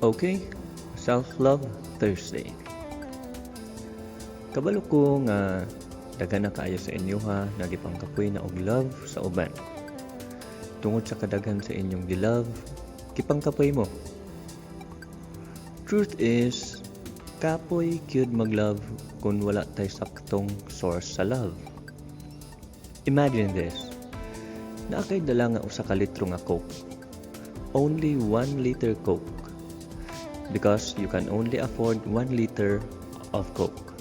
Okay, Self-Love Thursday. Kabalo ko nga daghan na kaayo sa inyo ha, nagipangkapoy na og love sa uban. Tungod sa kadaghan sa inyong gilove, kipangkapoy mo. Truth is, kapoy gyud mag-love kung wala tay saktong source sa love. Imagine this. Naakay dala nga usa ka litro nga Coke. Only 1 liter Coke. Because you can only afford 1 liter of Coke.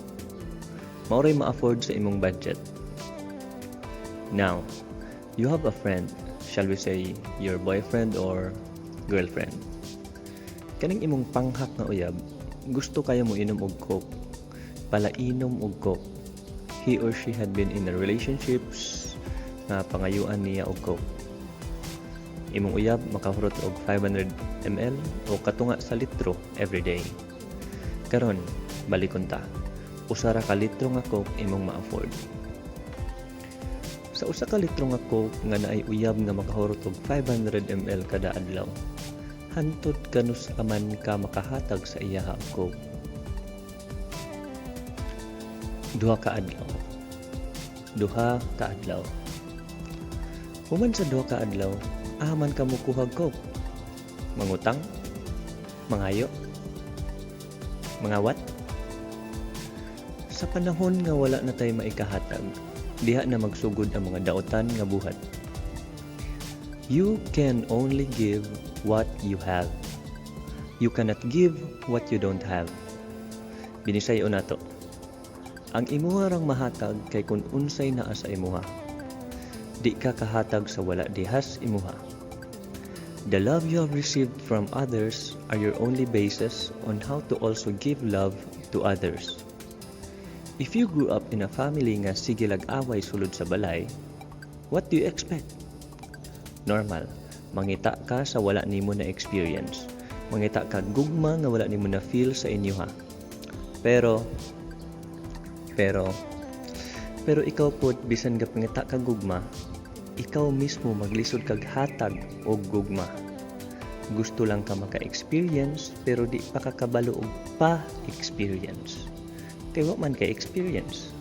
Maoray ma-afford sa imong budget. Now, you have a friend, shall we say your boyfriend or girlfriend. Kaning imong panghak nga uyab, gusto kaya mo inom og Coke. Palainom og Coke. He or she had been in a relationships na pangayuan niya og Coke. Imong uyab makahurot og 500 ml o katunga sa litro every day. Karon, balikon ta. Usa ra ka litro nga Coke imong ma-afford. Sa usa ka litro nga Coke nga naay uyab nga makahurot og 500 ml kada adlaw, hantod kanus man ka makahatag sa iyaha og Coke. Duha ka adlaw. Human sa duha ka adlaw, aman ka mukuha og Coke. Mangutang, mangayo, mangawat. Sa panahon nga wala na tayo maikahatag, diha na magsugod ang mga daotan nga buhat. You can only give what you have. You cannot give what you don't have. Binisayo nato. Ang imuha rang mahatag kay kun unsay naa sa imuha. Di ka kahatag sa wala dihas imuha. The love you have received from others are your only basis on how to also give love to others. If you grew up in a family nga sige lag-away sulod sa balay, what do you expect? Normal, mangita ka sa wala nimo na experience. Mangita ka gugma nga wala nimo na feel sa inyo ha. Pero ikaw pod bisan ga pangita ka gugma, ikaw mismo maglisod kag hatag og gugma. Gusto lang ka maka-experience pero di pa kakabalo og pa-experience. Kay wa man kay experience.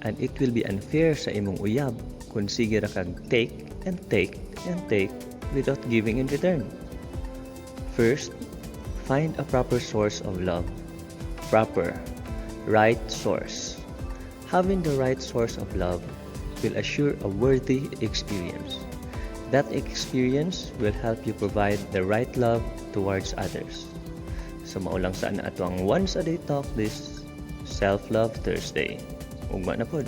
And it will be unfair sa imong uyab kung sige ra kag take and take and take without giving in return. First, find a proper source of love. Proper, right source. Having the right source of love will assure a worthy experience. That experience will help you provide the right love towards others. So maulang saan na ato ang once a day talk this Self-Love Thursday. Ugma na pod.